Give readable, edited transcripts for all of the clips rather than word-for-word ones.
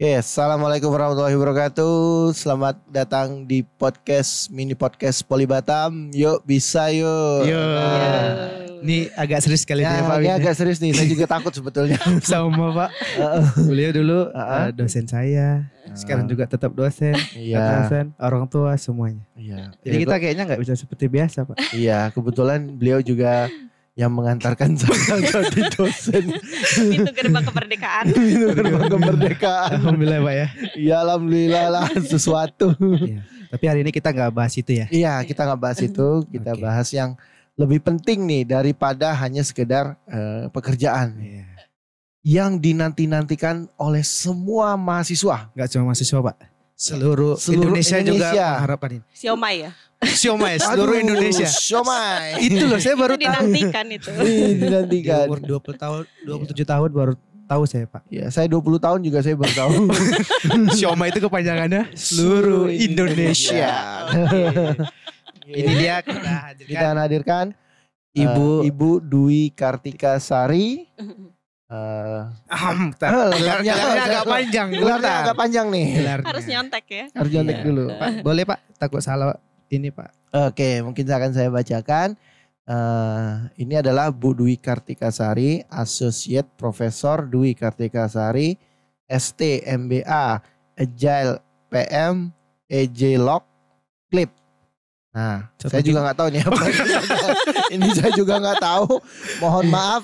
Oke, assalamualaikum warahmatullahi wabarakatuh. Selamat datang di mini podcast Poli Batam. Yuk bisa yuk. Yo. Ini agak serius sekali Ya, ya Pak. ini agak serius nih. Saya juga takut sebetulnya. Sama Pak. Beliau dulu dosen saya. Sekarang juga tetap dosen. Iya. Dosen, orang tua semuanya. Iya. Jadi kita kayaknya nggak bisa seperti biasa Pak. Iya, kebetulan beliau juga yang mengantarkan saya jadi dosen. Pintu gerbang kemerdekaan. Itu gerbang kemerdekaan. Alhamdulillah Pak ya. Iya, alhamdulillah lah sesuatu. Iya. Tapi hari ini kita nggak bahas itu ya. Iya, kita nggak bahas itu. Kita Oke. bahas yang lebih penting nih daripada hanya sekedar pekerjaan. Iya. Yang dinanti-nantikan oleh semua mahasiswa. Nggak cuma mahasiswa Pak. Seluruh Indonesia juga mengharapkan ini. Siomay ya. Siomay seluruh Aduh, Indonesia. siomay. Itu loh saya baru Itu tahu. dinantikan itu. Ini Di dinantikan. umur 20 tahun, 27 tahun baru tahu saya Pak. Ya, saya 20 tahun juga saya baru tahu. Siomay itu kepanjangannya seluruh Indonesia. Ini dia kita hadirkan. Kita hadirkan Ibu Ibu Dwi Kartika Sari. Gelarnya agak panjang. Gelarnya agak panjang nih. Gelarnya. Harus nyontek ya. Harus nyontek Iya. dulu. Pak, boleh Pak? Takut salah ini Pak. Oke, mungkin akan saya bacakan. Ini adalah Bu Dwi Kartika Sari, Associate Profesor Dwi Kartika Sari, ST MBA, Agile PM, EJ Lock, Clip. Nah, Siapa saya juga nggak tahu nih apa. Ini saya juga nggak tahu. Mohon maaf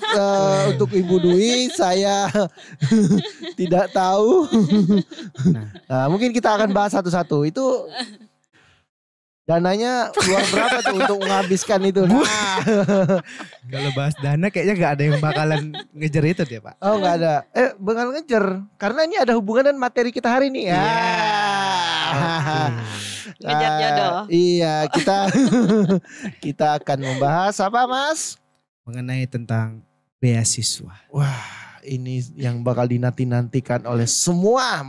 untuk Ibu Dwi, saya tidak tahu. Nah, mungkin kita akan bahas satu-satu. Itu dananya keluar berapa tuh untuk menghabiskan itu? Nah. Kalau bahas dana kayaknya gak ada yang bakalan ngejar itu dia Pak. Oh nggak ada. Bakal ngejar. Karena ini ada hubungan dengan materi kita hari ini. Ya. Ngejar jodoh. Iya, kita akan membahas apa, Mas? Mengenai tentang beasiswa. Wah, ini yang bakal dinanti-nantikan oleh semua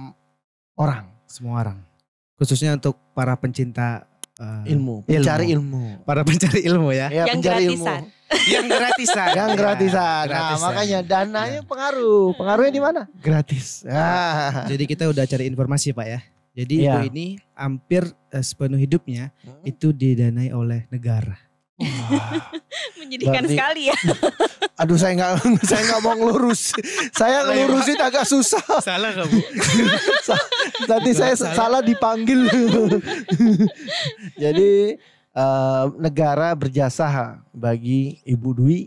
orang. Semua orang. Khususnya untuk para pencinta Ilmu, pencari ilmu. Para pencari ilmu ya. Ya, Yang pencari gratisan. Yang gratisan. Yang gratisan. Nah, Gratisan. makanya dananya pengaruh. Pengaruhnya di mana? Gratis. Ah. Jadi kita udah cari informasi Pak ya. Jadi Iya. ibu ini hampir sepenuh hidupnya itu didanai oleh negara. Menyedihkan Berarti- sekali ya. Aduh, saya nggak mau ngelurus. Saya ngelurusin agak susah. Salah kamu. Nanti saya salah dipanggil. Jadi negara berjasa bagi Ibu Dwi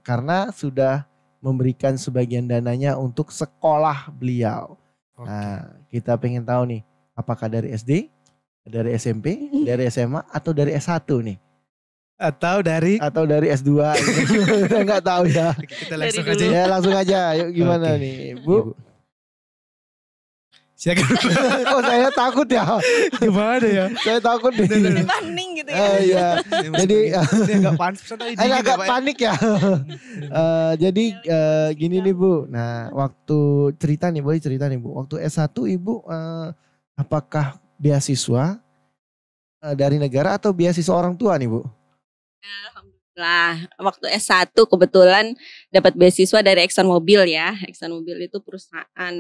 karena sudah memberikan sebagian dananya untuk sekolah beliau. Nah, kita pengen tahu nih, apakah dari SD, dari SMP, dari SMA, atau dari S1 nih? Atau dari Atau dari S2? Kita nggak tahu ya. kita langsung Dari aja dulu. ya. Ya langsung aja, yuk gimana Oke. nih Bu? Silakan. Kok saya takut ya? Gimana ya? Saya takut nih. Paning gitu ya. Iya. Jadi ini agak panas agak panik ya. Jadi gini nih Bu. Nah, waktu cerita nih, boleh cerita nih Bu. Waktu S1 Ibu apakah beasiswa dari negara atau beasiswa orang tua nih Bu? Alhamdulillah. Waktu S1 kebetulan dapat beasiswa dari ExxonMobil ya. ExxonMobil itu perusahaan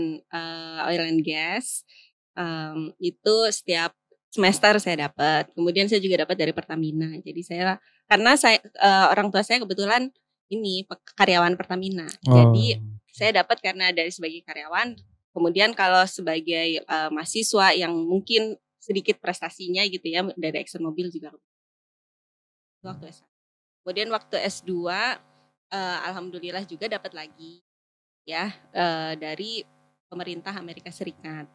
oil and gas. Itu setiap semester saya dapat. Kemudian saya juga dapat dari Pertamina. Jadi karena orang tua saya kebetulan ini karyawan Pertamina. Jadi saya dapat karena dari sebagai karyawan. Kemudian kalau sebagai mahasiswa yang mungkin sedikit prestasinya gitu ya dari ExxonMobil juga. Waktu S1. Kemudian waktu S2 alhamdulillah juga dapat lagi ya dari pemerintah Amerika Serikat.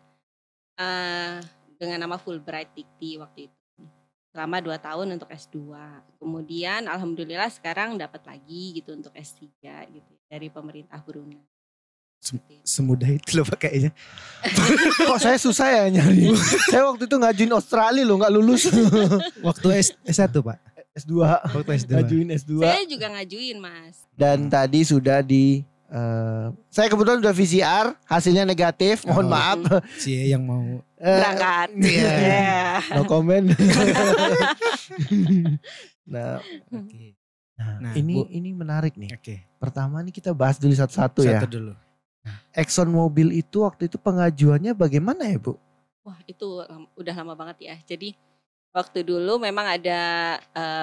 Dengan nama Fulbright Dikti waktu itu. Selama 2 tahun untuk S2. Kemudian alhamdulillah sekarang dapat lagi gitu untuk S3 gitu dari pemerintah Brunei. Semudah itu loh Pak kayaknya. Kok saya susah ya nyari? Saya waktu itu ngajuin Australia loh, nggak lulus. Waktu S1 Pak. S2. Waktu S2. Ngajuin S2. Saya juga ngajuin Mas. Dan tadi sudah saya kebetulan udah VCR, hasilnya negatif, mohon Oh. maaf. Si yang mau Berangkat. Iya. Iya. No comment. Nah, Oke. nah, Nah, ini Bu. ini menarik nih. Oke. Pertama nih kita bahas dulu satu-satu ya. Satu dulu. Exxon Mobil itu waktu itu pengajuannya bagaimana ya Bu? Wah itu udah lama banget ya. Jadi waktu dulu memang ada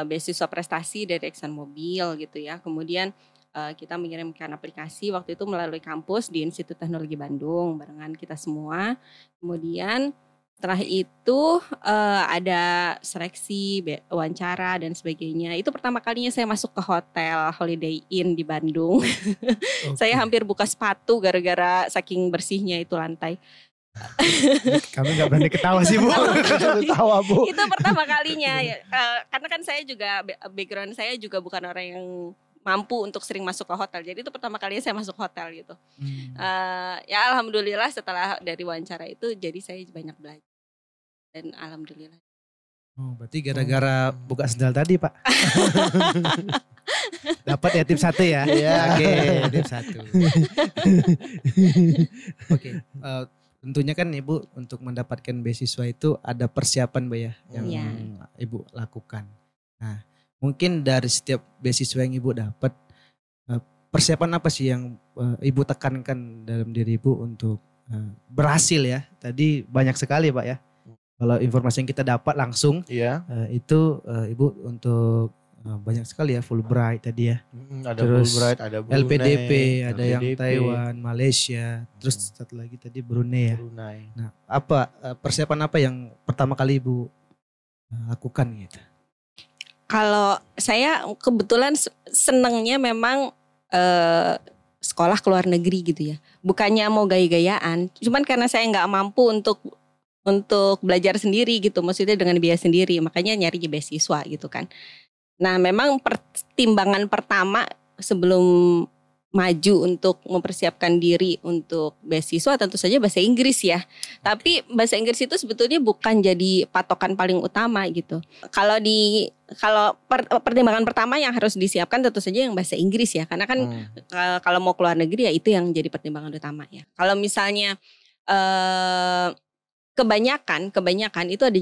beasiswa prestasi dari Exxon Mobil gitu ya. Kemudian kita mengirimkan aplikasi waktu itu melalui kampus di Institut Teknologi Bandung barengan kita semua. Kemudian setelah itu ada seleksi, wawancara dan sebagainya. Itu pertama kalinya saya masuk ke hotel Holiday Inn di Bandung. Saya hampir buka sepatu gara-gara saking bersihnya itu lantai. Kami gak berani ketawa sih Bu. Ketawa Bu. Itu pertama kalinya ya. Karena kan saya juga background saya juga bukan orang yang mampu untuk sering masuk ke hotel. Jadi itu pertama kalinya saya masuk hotel gitu. Ya alhamdulillah setelah dari wawancara itu jadi saya banyak belajar. Dan alhamdulillah. Oh, berarti gara-gara buka sendal tadi Pak. Dapat ya tips 1 ya. Iya. Oke, tips 1. Oke, tentunya kan Ibu untuk mendapatkan beasiswa itu ada persiapan Bu ya yang Ibu lakukan. Nah, mungkin dari setiap beasiswa yang Ibu dapat, persiapan apa sih yang Ibu tekankan dalam diri Ibu untuk berhasil ya? Tadi banyak sekali Pak ya. Kalau informasi yang kita dapat langsung, itu Ibu untuk banyak sekali ya Fulbright tadi ya. Ada terus Fulbright, ada Brunei, LPDP, ada yang LPDP. Taiwan, Malaysia, terus satu lagi tadi Brunei ya. Brunei. Nah, apa persiapan apa yang pertama kali Ibu lakukan gitu? Kalau saya kebetulan senengnya memang sekolah ke luar negeri gitu ya. Bukannya mau gaya-gayaan, cuman karena saya nggak mampu untuk belajar sendiri gitu, maksudnya dengan biaya sendiri, makanya nyari beasiswa gitu kan. Nah memang pertimbangan pertama sebelum maju untuk mempersiapkan diri untuk beasiswa tentu saja bahasa Inggris ya. Tapi bahasa Inggris itu sebetulnya bukan jadi patokan paling utama gitu. Kalau pertimbangan pertama yang harus disiapkan tentu saja yang bahasa Inggris ya, karena kan kalau mau keluar negeri ya itu yang jadi pertimbangan utama ya. Kalau misalnya kebanyakan itu ada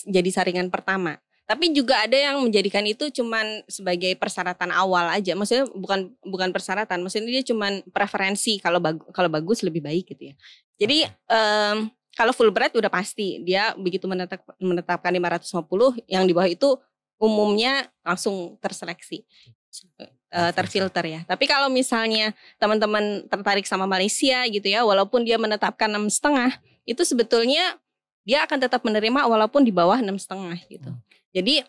jadi saringan pertama. Tapi juga ada yang menjadikan itu cuman sebagai persyaratan awal aja. Maksudnya bukan persyaratan, maksudnya dia cuman preferensi kalau bagus lebih baik gitu ya. Jadi kalau Fulbright udah pasti dia begitu menetapkan 550, yang di bawah itu umumnya langsung terseleksi. Terfilter ya. Tapi kalau misalnya teman-teman tertarik sama Malaysia gitu ya, walaupun dia menetapkan 6,5, itu sebetulnya dia akan tetap menerima walaupun di bawah 6,5 gitu. Jadi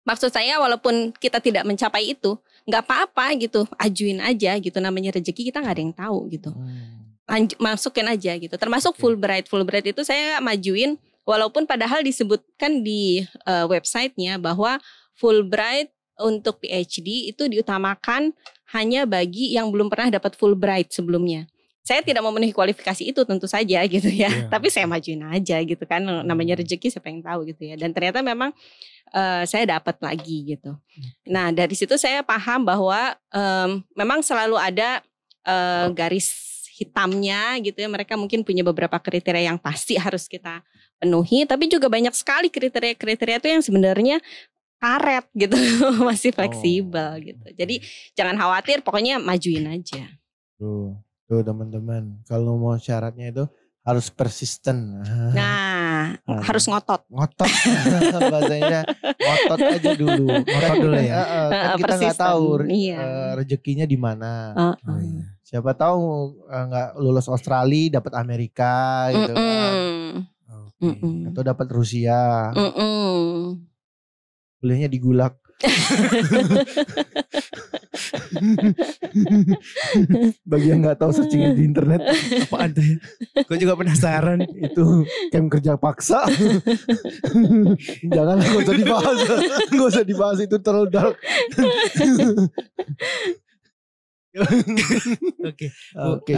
maksud saya walaupun kita tidak mencapai itu, nggak apa-apa gitu, ajuin aja gitu, namanya rezeki kita nggak ada yang tahu gitu. Masukin aja gitu. Termasuk Fulbright itu saya majuin walaupun padahal disebutkan di websitenya bahwa Fulbright untuk PhD itu diutamakan hanya bagi yang belum pernah dapat Fulbright sebelumnya. Saya tidak memenuhi kualifikasi itu tentu saja gitu ya. Tapi saya majuin aja gitu kan. Namanya rezeki siapa yang tahu gitu ya. Dan ternyata memang saya dapat lagi gitu. Nah dari situ saya paham bahwa memang selalu ada garis hitamnya gitu ya. Mereka mungkin punya beberapa kriteria yang pasti harus kita penuhi. Tapi juga banyak sekali kriteria-kriteria itu yang sebenarnya karet gitu. Masih fleksibel gitu. Jadi jangan khawatir, pokoknya majuin aja. Tuh teman-teman, kalau mau syaratnya itu harus persisten. Nah, harus ngotot. Ngotot bahasanya, ngotot aja dulu. Ngotot dulu ya. Kan kita nggak tahu rezekinya di mana. Siapa tahu nggak lulus Australia dapat Amerika gitu kan. Atau dapat Rusia. Kuliahnya di Gulag. Bagi yang nggak tahu searching di internet apaan tuh ya? Gue juga penasaran. Itu camp kerja paksa. Jangan, nggak usah dibahas itu terlalu dark. Oke.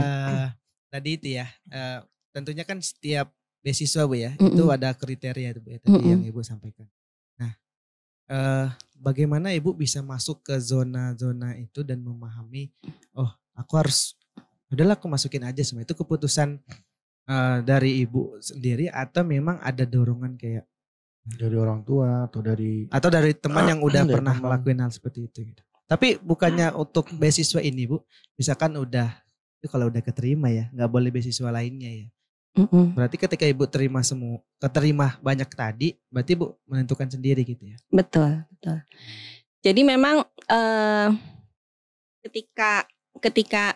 Tadi itu ya, tentunya kan setiap beasiswa Bu ya, itu ada kriteria itu Bu ya, tadi yang Ibu sampaikan. Nah, bagaimana Ibu bisa masuk ke zona-zona itu dan memahami, oh aku harus, udahlah aku masukin aja semua. Itu keputusan dari Ibu sendiri atau memang ada dorongan kayak dari orang tua atau dari teman yang udah pernah ngelakuin hal seperti itu gitu. Tapi bukannya untuk beasiswa ini Bu, misalkan udah itu kalau udah keterima ya, nggak boleh beasiswa lainnya ya. Berarti ketika Ibu keterima banyak tadi, berarti Ibu menentukan sendiri gitu ya? Betul. Jadi memang ketika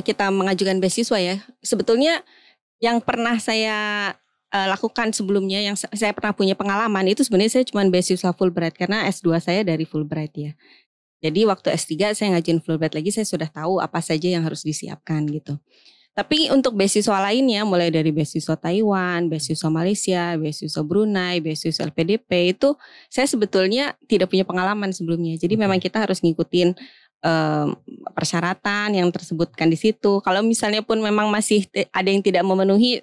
kita mengajukan beasiswa ya, sebetulnya yang pernah saya lakukan sebelumnya, yang saya pernah punya pengalaman itu sebenarnya saya cuma beasiswa Fulbright karena S2 saya dari Fulbright ya. Jadi waktu S3 saya ngajuin Fulbright lagi, saya sudah tahu apa saja yang harus disiapkan gitu. Tapi untuk beasiswa lainnya, mulai dari beasiswa Taiwan, beasiswa Malaysia, beasiswa Brunei, beasiswa LPDP, itu saya sebetulnya tidak punya pengalaman sebelumnya. Jadi memang kita harus ngikutin persyaratan yang tersebutkan di situ. Kalau misalnya pun memang masih ada yang tidak memenuhi,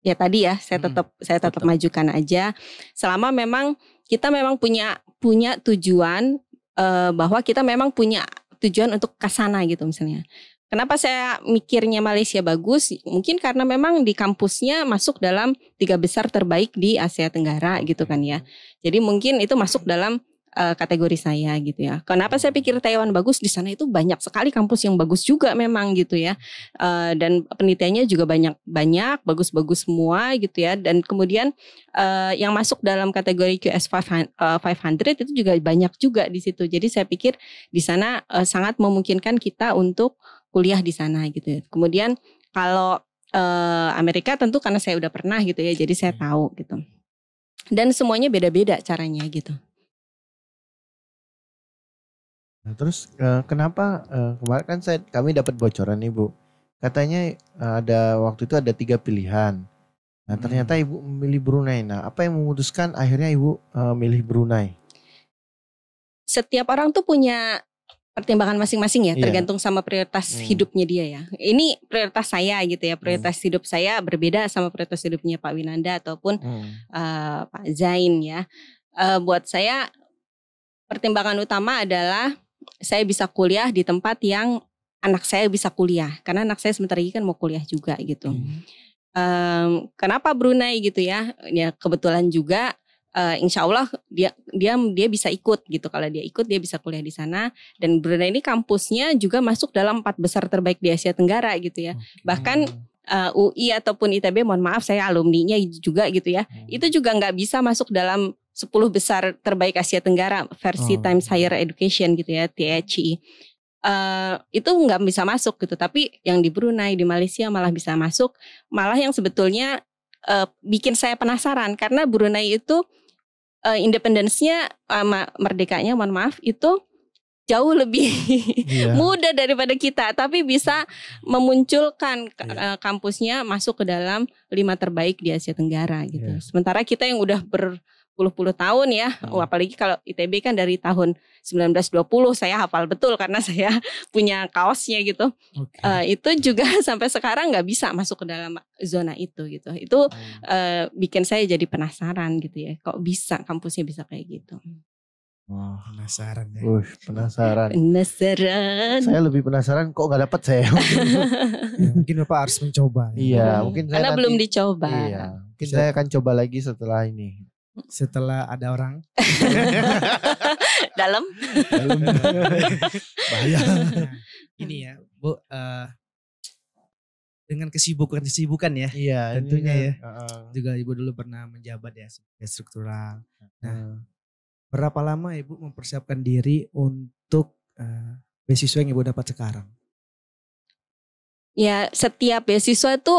ya tadi ya saya tetap majukan aja. Selama memang kita memang punya tujuan, bahwa kita memang punya tujuan untuk ke sana gitu misalnya. Kenapa saya mikirnya Malaysia bagus? Mungkin karena memang di kampusnya masuk dalam 3 besar terbaik di Asia Tenggara gitu kan ya. Jadi mungkin itu masuk dalam kategori saya gitu ya. Kenapa saya pikir Taiwan bagus? Di sana itu banyak sekali kampus yang bagus juga memang gitu ya. Dan penelitiannya juga banyak bagus-bagus semua gitu ya. Dan kemudian yang masuk dalam kategori QS 500 itu juga banyak juga di situ. Jadi saya pikir di sana sangat memungkinkan kita untuk kuliah di sana gitu ya. Kemudian kalau Amerika tentu karena saya udah pernah gitu ya. Jadi saya tahu gitu. Dan semuanya beda-beda caranya gitu. Nah, terus kenapa kemarin kan kami dapat bocoran nih Bu, katanya ada waktu itu ada 3 pilihan. Nah ternyata Ibu memilih Brunei. Nah apa yang memutuskan akhirnya Ibu milih Brunei? Setiap orang tuh punya pertimbangan masing-masing ya, tergantung sama prioritas hidupnya dia ya. Ini prioritas saya gitu ya, prioritas hidup saya berbeda sama prioritas hidupnya Pak Winanda ataupun Pak Zain ya. Buat saya pertimbangan utama adalah saya bisa kuliah di tempat yang anak saya bisa kuliah. Karena anak saya sebentar lagi kan mau kuliah juga gitu. Kenapa Brunei gitu ya? Ya kebetulan juga insya Allah dia bisa ikut gitu. Kalau dia ikut dia bisa kuliah di sana. Dan Brunei ini kampusnya juga masuk dalam 4 besar terbaik di Asia Tenggara gitu ya. Bahkan UI ataupun ITB, mohon maaf saya alumninya juga gitu ya. Itu juga nggak bisa masuk dalam 10 besar terbaik Asia Tenggara versi Times Higher Education gitu ya, THI. Itu nggak bisa masuk gitu. Tapi yang di Brunei, di Malaysia malah bisa masuk. Malah yang sebetulnya bikin saya penasaran karena Brunei itu independensinya, merdekanya mohon maaf itu jauh lebih mudah daripada kita, tapi bisa memunculkan kampusnya masuk ke dalam 5 terbaik di Asia Tenggara gitu. Sementara kita yang udah berpuluh-puluh tahun ya, apalagi kalau ITB kan dari tahun 1920 saya hafal betul karena saya punya kaosnya gitu. Itu juga sampai sekarang nggak bisa masuk ke dalam zona itu gitu. Itu bikin saya jadi penasaran gitu ya, kok bisa kampusnya bisa kayak gitu. Wah, penasaran ya. Penasaran. Saya lebih penasaran kok nggak dapat saya. Ya, mungkin Bapak harus mencoba. Iya, mungkin saya karena belum dicoba. Iya, mungkin saya akan coba lagi setelah ini. Setelah ada orang dalam. Bahaya. Ini ya, Bu, dengan kesibukan ya. Iya, tentunya ya. Juga Ibu dulu pernah menjabat ya sebagai struktural. Nah, berapa lama Ibu mempersiapkan diri untuk beasiswa yang Ibu dapat sekarang? Ya, setiap beasiswa itu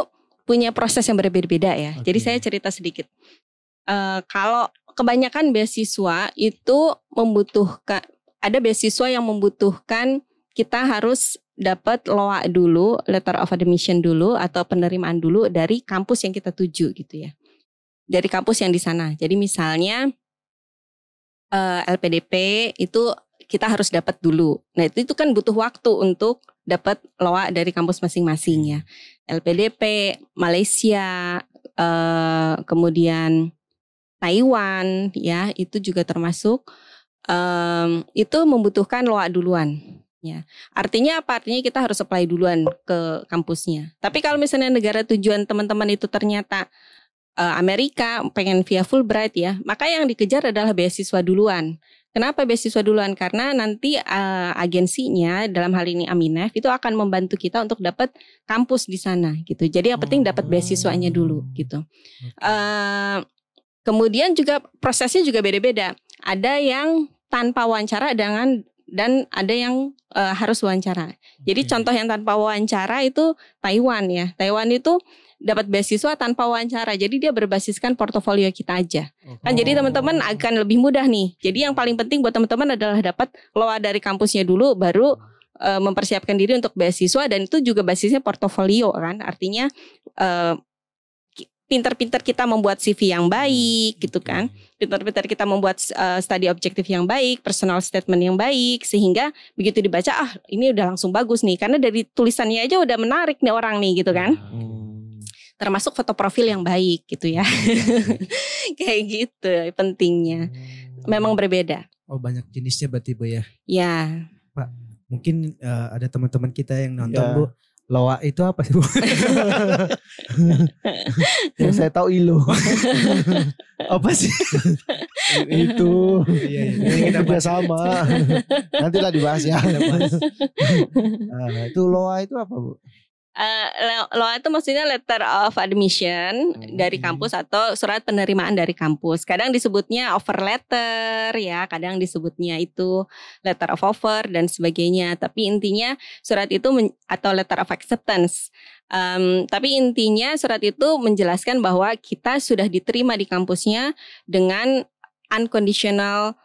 punya proses yang berbeda-beda ya. Jadi saya cerita sedikit. Kalau kebanyakan beasiswa itu membutuhkan, ada beasiswa yang membutuhkan kita harus dapat LOA dulu, letter of admission dulu atau penerimaan dulu dari kampus yang kita tuju gitu ya. Dari kampus yang di sana. Jadi misalnya LPDP itu kita harus dapat dulu. Nah itu kan butuh waktu untuk dapat LOA dari kampus masing-masing ya. LPDP, Malaysia, kemudian Taiwan ya itu juga termasuk. Itu membutuhkan LOA duluan. Ya, artinya apa? Artinya kita harus apply duluan ke kampusnya. Tapi kalau misalnya negara tujuan teman-teman itu ternyata Amerika, pengen via Fulbright ya, maka yang dikejar adalah beasiswa duluan. Kenapa beasiswa duluan? Karena nanti agensinya dalam hal ini Aminef itu akan membantu kita untuk dapat kampus di sana gitu. Jadi yang penting dapat beasiswanya dulu gitu. Kemudian juga prosesnya juga beda-beda. Ada yang tanpa wawancara dan ada yang harus wawancara. Jadi contoh yang tanpa wawancara itu Taiwan ya. Taiwan itu dapat beasiswa tanpa wawancara. Jadi dia berbasiskan portofolio kita aja. Kan jadi teman-teman akan lebih mudah nih. Jadi yang paling penting buat teman-teman adalah dapat LOA dari kampusnya dulu, baru mempersiapkan diri untuk beasiswa, dan itu juga basisnya portofolio kan. Artinya pintar-pintar kita membuat CV yang baik gitu kan. Pintar-pintar kita membuat study objektif yang baik, personal statement yang baik, sehingga begitu dibaca ini udah langsung bagus nih, karena dari tulisannya aja udah menarik nih orang nih gitu kan. Termasuk foto profil yang baik gitu ya. Kayak gitu pentingnya. Memang berbeda. Oh, banyak jenisnya berarti Bu ya. Ya. Pak, mungkin ada teman-teman kita yang nonton Bu. LOA itu apa sih Bu? Yang saya tahu ILO. Apa sih? Itu. Ini kita bahas sama. Nantilah dibahas ya. Itu LOA itu apa Bu? LOA itu maksudnya letter of admission dari kampus atau surat penerimaan dari kampus. Kadang disebutnya offer letter ya, kadang disebutnya itu letter of offer dan sebagainya. Tapi intinya surat itu atau letter of acceptance. Tapi intinya surat itu menjelaskan bahwa kita sudah diterima di kampusnya dengan unconditional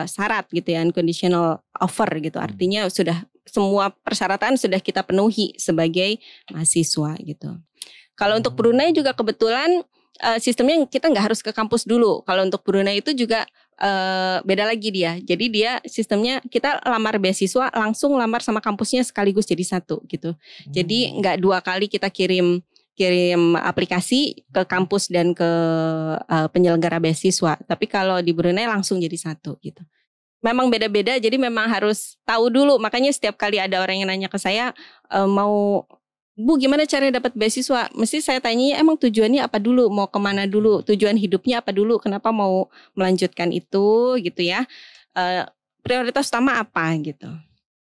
syarat gitu ya, unconditional offer gitu. Artinya sudah semua persyaratan sudah kita penuhi sebagai mahasiswa gitu. Kalau untuk Brunei juga kebetulan sistemnya kita nggak harus ke kampus dulu. Kalau untuk Brunei itu juga beda lagi dia. Jadi dia sistemnya kita lamar beasiswa langsung lamar sama kampusnya sekaligus jadi satu gitu. Jadi nggak 2 kali kita kirim aplikasi ke kampus dan ke penyelenggara beasiswa. Tapi kalau di Brunei langsung jadi satu gitu. Memang beda-beda, jadi memang harus tahu dulu. Makanya setiap kali ada orang yang nanya ke saya, mau Bu gimana caranya dapat beasiswa? Mesti saya tanya emang tujuannya apa dulu, mau kemana dulu, tujuan hidupnya apa dulu, kenapa mau melanjutkan itu gitu ya. Prioritas utama apa gitu.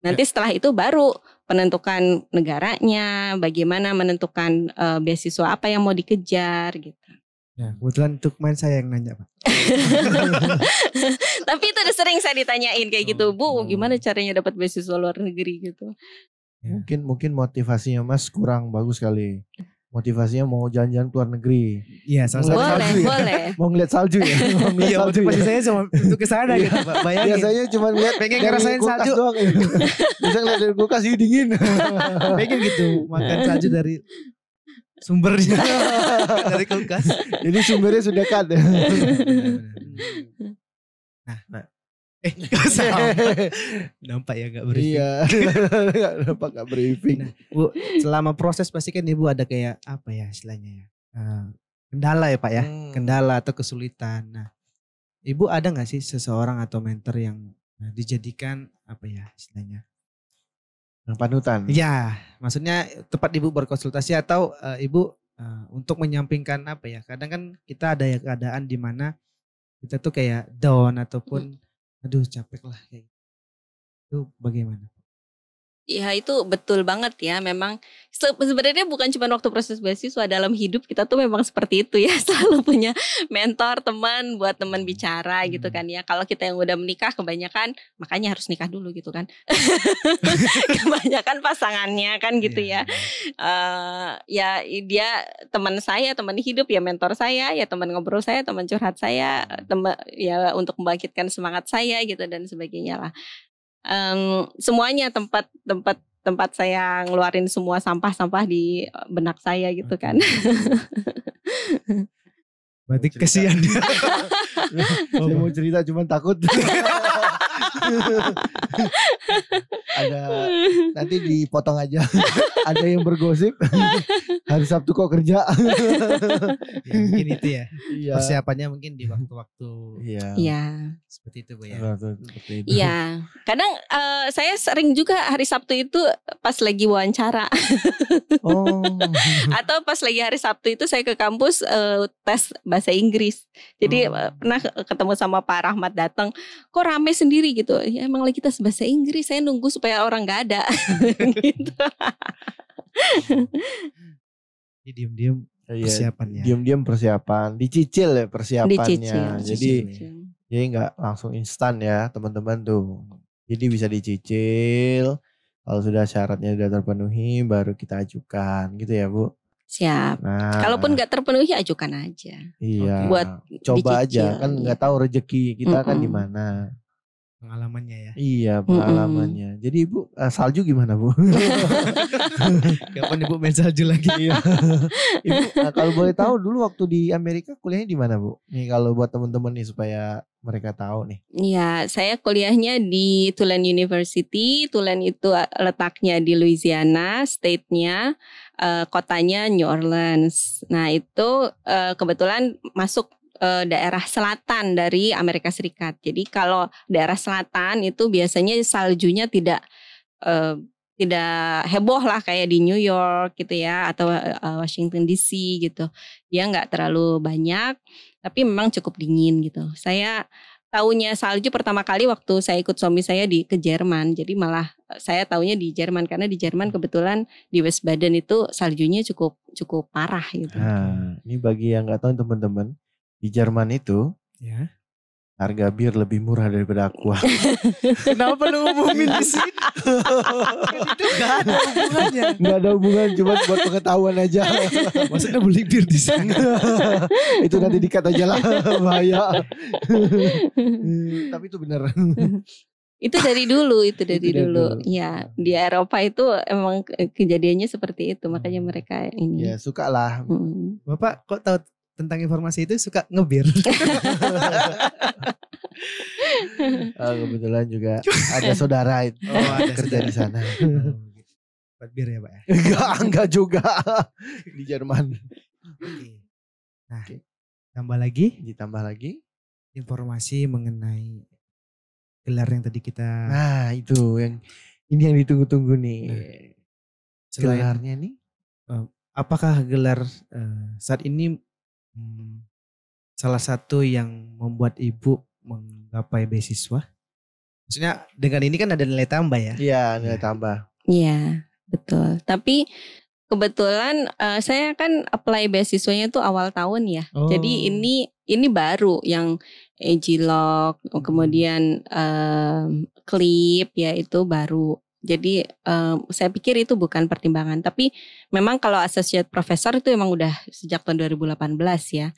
Nanti setelah itu baru penentukan negaranya, bagaimana menentukan beasiswa apa yang mau dikejar gitu. Ya, kebetulan untuk main saya yang nanya Pak. Tapi itu udah sering saya ditanyain kayak gitu, Bu gimana caranya dapat beasiswa luar negeri gitu. Mungkin motivasinya Mas kurang bagus kali. Motivasinya mau jalan-jalan ke luar negeri. Iya, boleh. Mau ngeliat salju ya. Iya, motivasi saya cuma untuk ke sana gitu Pak. Bayangin. Biasanya cuma ngeliat pengen ngerasain salju doang. Bisa ngeliat dari kulkas dingin. Pengen gitu makan salju dari sumbernya dari kulkas. Jadi sumbernya sudah dekat. Nah. Gak usah. Nampak ya gak briefing. Iya. Nampak gak briefing. Nah, Bu, selama proses pasti kan Ibu ada kayak apa ya istilahnya ya. Kendala ya Pak ya. Kendala atau kesulitan. Nah, Ibu ada gak sih seseorang atau mentor yang dijadikan apa ya istilahnya? Panutan. Iya, maksudnya tempat Ibu berkonsultasi atau Ibu untuk menyampingkan apa ya? Kadang kan kita ada ya keadaan di mana kita tuh kayak down ataupun aduh capek lah kayak gitu. Itu bagaimana? Ya itu betul banget ya. Memang sebenarnya bukan cuma waktu proses beasiswa, dalam hidup kita tuh memang seperti itu ya. Selalu punya mentor, teman buat teman bicara gitu kan ya. Kalau kita yang udah menikah kebanyakan, makanya harus nikah dulu gitu kan. Kebanyakan pasangannya kan gitu ya. Ya dia teman saya, teman hidup ya, mentor saya ya, teman ngobrol saya, teman curhat saya, teman ya untuk membangkitkan semangat saya gitu dan sebagainya lah. Semuanya tempat saya ngeluarin semua sampah-sampah di benak saya gitu kan. Berarti kesian dia. Saya mau cerita cuman takut. Ada nanti dipotong aja. Ada yang bergosip hari Sabtu kok kerja. Ya, mungkin itu ya. Iya. Persiapannya mungkin di waktu-waktu Iya. seperti itu Bu ya. Seperti itu. Iya. Kadang saya sering juga hari Sabtu itu pas lagi wawancara. Oh. Atau pas lagi hari Sabtu itu saya ke kampus tes bahasa Inggris. Jadi pernah ketemu sama Pak Rahmat datang, kok rame sendiri gitu. Ya emang lagi tes bahasa Inggris, saya nunggu supaya orang nggak ada. Gitu. Jadi diam-diam persiapannya. Diam-diam persiapan, dicicil ya persiapannya. Dicicil. Jadi nggak langsung instan ya teman-teman tuh. Jadi bisa dicicil. Kalau sudah syaratnya sudah terpenuhi, baru kita ajukan, gitu ya Bu. Siap. Nah, Kalaupun nggak terpenuhi, ajukan aja. iya. Buat coba dicicil, aja, kan nggak tahu rezeki kita kan di mana. Pengalamannya ya. Iya, pengalamannya. Jadi Ibu salju gimana Bu? Kapan Ibu main salju lagi? Iya. Ibu kalau boleh tahu dulu waktu di Amerika kuliahnya di mana Bu? Nih kalau buat teman-teman nih supaya mereka tahu nih. Iya, saya kuliahnya di Tulane University. Tulane itu letaknya di Louisiana, state-nya, kotanya New Orleans. Nah itu kebetulan masuk daerah selatan dari Amerika Serikat. Jadi kalau daerah selatan itu biasanya saljunya tidak heboh lah kayak di New York gitu ya, atau Washington DC gitu. Dia nggak terlalu banyak, tapi memang cukup dingin gitu. Saya taunya salju pertama kali waktu saya ikut suami saya ke Jerman. Jadi malah saya taunya di Jerman, karena di Jerman kebetulan di Wiesbaden itu saljunya cukup parah gitu. Nah, ini bagi yang nggak tahu teman-teman, di Jerman itu Ya. harga bir lebih murah daripada aqua. Kenapa lu ngumumin di sini? Itu gak ada hubungannya. Nggak ada hubungan, cuma buat pengetahuan aja. Maksudnya beli bir di sana. Itu nanti dikat aja lah, bahaya. Tapi itu benar. Itu dari dulu, Itu dari dulu. Ya, di Eropa itu emang kejadiannya seperti itu, makanya mereka ini. Ya suka lah. Bapak kok tahu tentang informasi itu, suka ngebir? Kebetulan juga ada saudara itu ada kerja di sana. Buat bir ya Pak ya? Enggak juga di Jerman. Oke. Nah, Oke. ditambah lagi informasi mengenai gelar yang tadi kita. Nah itu ini yang ditunggu-tunggu nih. Selain, gelarnya nih. Apakah gelar saat ini salah satu yang membuat Ibu menggapai beasiswa? Maksudnya dengan ini kan ada nilai tambah ya? Iya, nilai tambah. Iya, betul. Tapi kebetulan saya kan apply beasiswanya itu awal tahun ya. Jadi ini baru yang EJLOG, kemudian CLIP ya, itu baru. Jadi saya pikir itu bukan pertimbangan. Tapi memang kalau associate professor itu emang udah sejak tahun 2018 ya,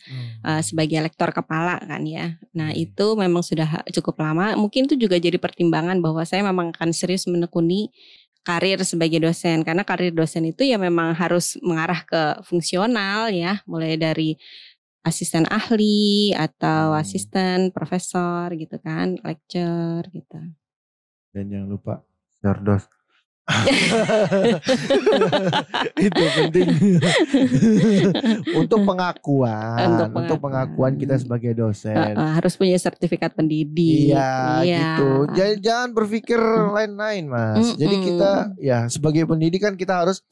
sebagai lektor kepala kan ya. Nah itu memang sudah cukup lama. Mungkin itu juga jadi pertimbangan bahwa saya memang akan serius menekuni karir sebagai dosen. Karena karir dosen itu ya memang harus mengarah ke fungsional ya. Mulai dari asisten ahli atau asisten profesor gitu kan, lecture gitu. Dan jangan lupa Sardos. Itu penting. Untuk pengakuan kita sebagai dosen. Harus punya sertifikat pendidik. Iya, gitu. Jangan berpikir lain-lain, Mas. Jadi kita ya sebagai pendidik kan kita harus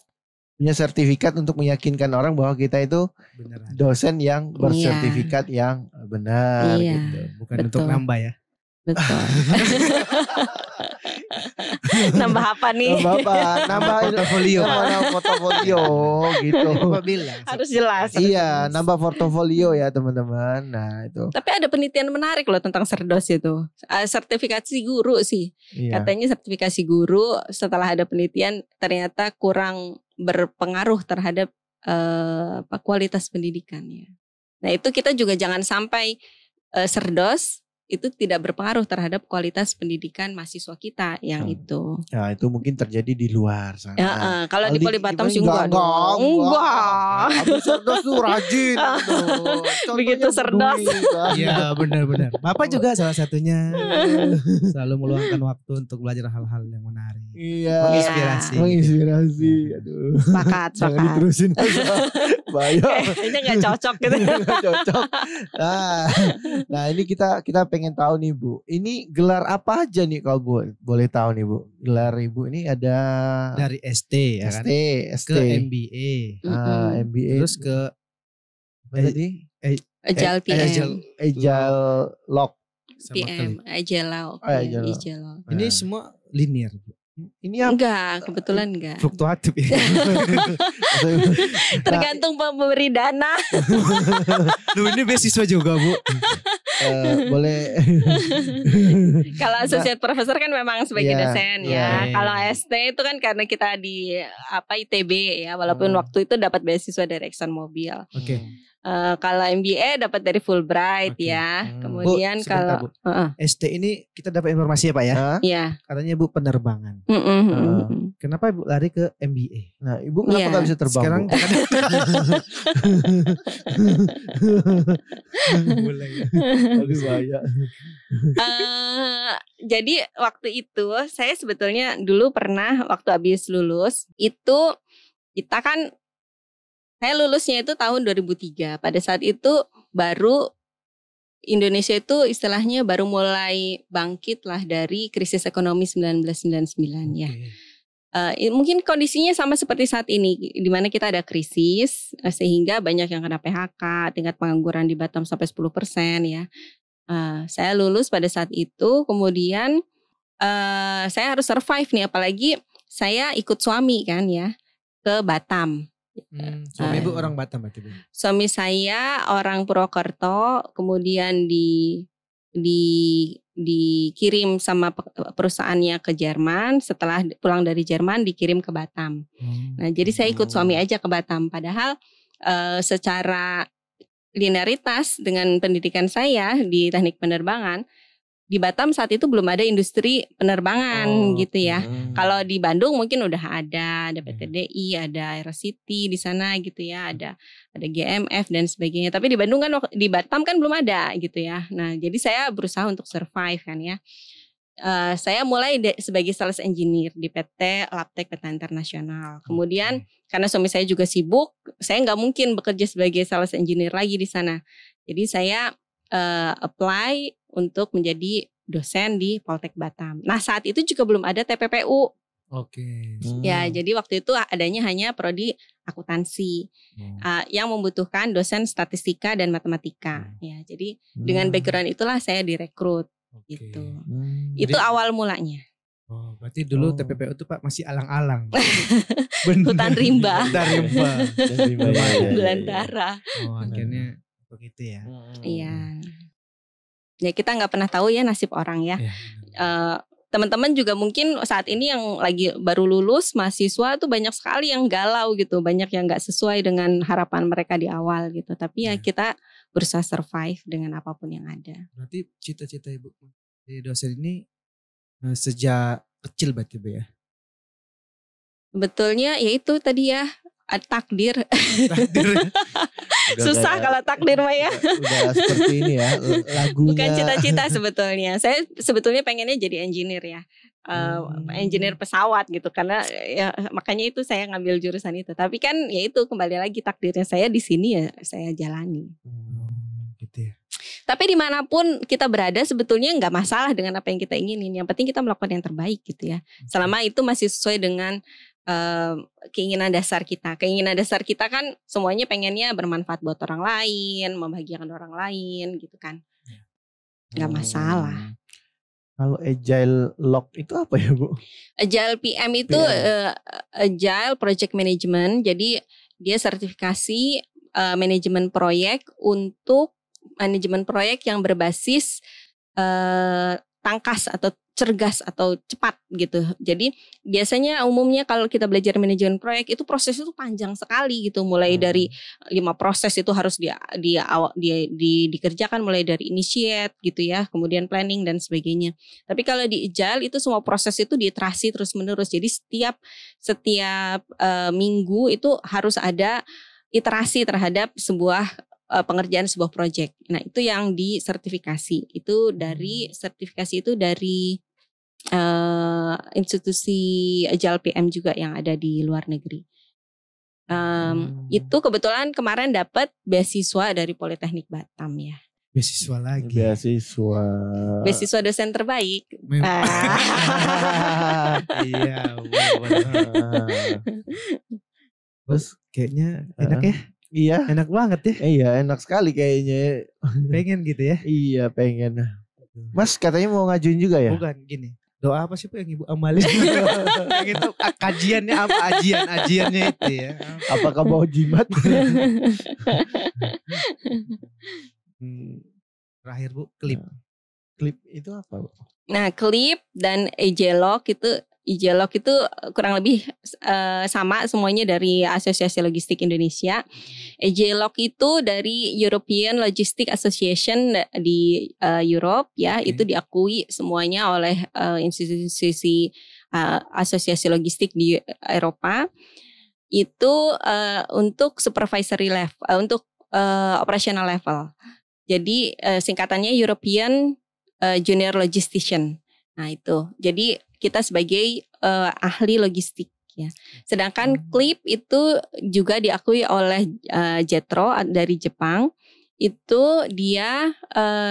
punya sertifikat untuk meyakinkan orang bahwa kita itu beneran dosen yang bersertifikat yang benar gitu. Bukan untuk nambah ya. Betul. Nambah apa nih? Nambah portofolio. Portofolio gitu. Harus jelas. Iya, nambah portofolio ya teman-teman. Nah itu. Tapi ada penelitian menarik loh tentang Serdos itu. Sertifikasi guru sih. Iya. Katanya sertifikasi guru setelah ada penelitian ternyata kurang berpengaruh terhadap kualitas pendidikannya. Nah itu kita juga jangan sampai Serdos itu tidak berpengaruh terhadap kualitas pendidikan mahasiswa kita yang itu. Ya itu mungkin terjadi di luar sana. Kalau di Poli Batam sih enggak dong. Enggak. Abis cerdas tuh rajin. Begitu cerdas. Iya benar-benar. Bapak juga salah satunya selalu meluangkan waktu untuk belajar hal-hal yang menarik. Iya. Menginspirasi. Aduh. Sepakat. Diterusin. Bahaya. Kayaknya nggak cocok gitu. Nggak cocok. Nah ini kita pengen tahu nih Bu. Ini gelar apa aja nih kalau boleh tahu nih Bu. Gelar Ibu ini ada dari ST ya kan. ST. Ke MBA. MBA. Terus ke apa tadi? Agile PM. Agile Lock. PM. Agile Law. Ini semua linear Bu. Ini apa? Enggak, kebetulan enggak. Fluktuatif ya. Tergantung pemberi dana. Lu ini beasiswa juga Bu. Boleh. Kalau associate professor kan memang sebagai dosen ya. Iya. Kalau ST itu kan karena kita di ITB ya, walaupun waktu itu dapat beasiswa dari Exxon Mobil. Oke. Kalau MBA dapat dari Fulbright ya. Kemudian Bu, sebentar, kalau ST ini kita dapat informasi ya Pak ya? Iya. Katanya Bu penerbangan. Kenapa Ibu lari ke MBA? Nah, Ibu kenapa nggak bisa terbang? Sekarang Bu? mulai. Aduh bahaya. Jadi waktu itu saya sebetulnya dulu pernah waktu habis lulus itu kita kan saya lulusnya itu tahun 2003. Pada saat itu baru Indonesia itu istilahnya baru mulai bangkit lah dari krisis ekonomi 1999 ya. Mungkin kondisinya sama seperti saat ini, di mana kita ada krisis sehingga banyak yang kena PHK, tingkat pengangguran di Batam sampai 10% ya. Saya lulus pada saat itu, kemudian saya harus survive nih, apalagi saya ikut suami kan ya ke Batam. Suami Ibu orang Batam berarti Bu? Suami saya orang Purwokerto, kemudian dikirim sama perusahaannya ke Jerman. Setelah pulang dari Jerman dikirim ke Batam. Nah jadi saya ikut suami aja ke Batam. Padahal secara linearitas dengan pendidikan saya di teknik penerbangan, di Batam saat itu belum ada industri penerbangan gitu ya. Kalau di Bandung mungkin udah ada PT-DI, ada Aerocity di sana gitu ya, ada GMF dan sebagainya. Tapi di Bandung kan, di Batam kan belum ada gitu ya. Nah, jadi saya berusaha untuk survive kan ya. Saya mulai sebagai sales engineer di PT Labtech Peta Internasional. Kemudian karena suami saya juga sibuk, saya nggak mungkin bekerja sebagai sales engineer lagi di sana. Jadi saya apply untuk menjadi dosen di Poltek Batam. Nah saat itu juga belum ada TPPU. Oke. Ya jadi waktu itu adanya hanya prodi akuntansi yang membutuhkan dosen statistika dan matematika. Ya jadi dengan background itulah saya direkrut gitu. Itu awal mulanya. Oh berarti dulu TPPU itu Pak masih alang-alang. Hutan rimba. Belantara. Oh akhirnya begitu ya. Iya. Ya kita nggak pernah tahu ya nasib orang ya. Teman-teman juga mungkin saat ini yang lagi baru lulus mahasiswa tuh banyak sekali yang galau gitu, banyak yang nggak sesuai dengan harapan mereka di awal gitu. Tapi ya kita berusaha survive dengan apapun yang ada. Berarti cita-cita Ibu jadi dosen ini sejak kecil berarti Bu ya? Betulnya ya itu tadi ya. Takdir. Susah kalau takdir mah ya. Udah seperti ini ya lagunya. Bukan cita-cita sebetulnya. Saya sebetulnya pengennya jadi engineer ya. Engineer pesawat gitu. Karena ya makanya itu saya ngambil jurusan itu. Tapi kan ya itu kembali lagi takdirnya saya di sini ya saya jalani. Gitu ya. Tapi dimanapun kita berada sebetulnya nggak masalah dengan apa yang kita inginin. Yang penting kita melakukan yang terbaik gitu ya. Selama itu masih sesuai dengan keinginan dasar kita. Keinginan dasar kita kan semuanya pengennya bermanfaat buat orang lain, membahagiakan orang lain gitu kan. Gak masalah. Kalau Agile Lock itu apa ya Bu? Agile PM itu Agile Project Management. Jadi dia sertifikasi manajemen proyek untuk manajemen proyek yang berbasis tangkas atau cergas atau cepat gitu. Jadi biasanya umumnya kalau kita belajar manajemen proyek itu prosesnya itu panjang sekali gitu. Mulai dari 5 proses itu harus dikerjakan, mulai dari initiate gitu ya, kemudian planning dan sebagainya. Tapi kalau di Agile itu semua proses itu diiterasi terus menerus. Jadi setiap minggu itu harus ada iterasi terhadap sebuah pengerjaan sebuah proyek. Nah, itu yang disertifikasi. Itu dari sertifikasi itu dari institusi Agile PM juga yang ada di luar negeri. Itu kebetulan kemarin dapat beasiswa dari Politeknik Batam ya. Beasiswa lagi. Beasiswa dosen terbaik. Iya, benar. Terus kayaknya enak ya? Iya. Enak banget ya? Iya, enak sekali kayaknya. Pengen gitu ya? Iya, pengen. Mas katanya mau ngajuin juga ya? Bukan, gini. Doa apa sih yang Ibu amalin? Yang itu kajiannya apa? Ajiannya itu ya. Apakah mau jimat? Terakhir Bu, klip. Klip itu apa Bu? Nah, klip dan Agelog itu kurang lebih sama semuanya dari Asosiasi Logistik Indonesia. Agelog itu dari European Logistics Association di Europe ya, itu diakui semuanya oleh institusi asosiasi logistik di Eropa. Itu untuk supervisory level, untuk operational level. Jadi singkatannya European Junior Logistician. Nah itu, jadi kita sebagai ahli logistik ya. Sedangkan Clip itu juga diakui oleh Jetro dari Jepang. Itu dia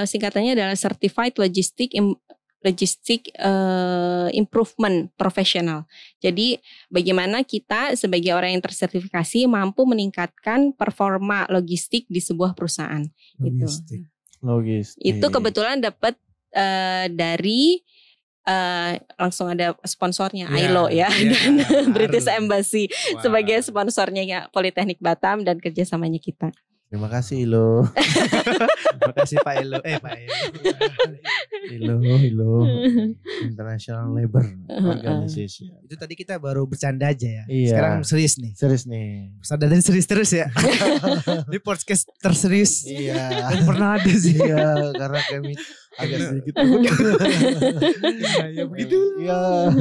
singkatannya adalah Certified Logistic Improvement Professional. Jadi bagaimana kita sebagai orang yang tersertifikasi mampu meningkatkan performa logistik di sebuah perusahaan. Logistik. Itu kebetulan dapat dari langsung ada sponsornya ILO ya, dan British Embassy sebagai sponsornya ya, Politeknik Batam dan kerjasamanya kita. Terima kasih ILO. Terima kasih Pak ILO. ILO International Labor Organization. Itu tadi kita baru bercanda aja ya. Iya. Sekarang serius nih. Sadar dan serius terus ya. Ini podcast terserius. Iya. Dan pernah ada sih. Iya, karena kami agak sedikit. Ya begitu. Iya.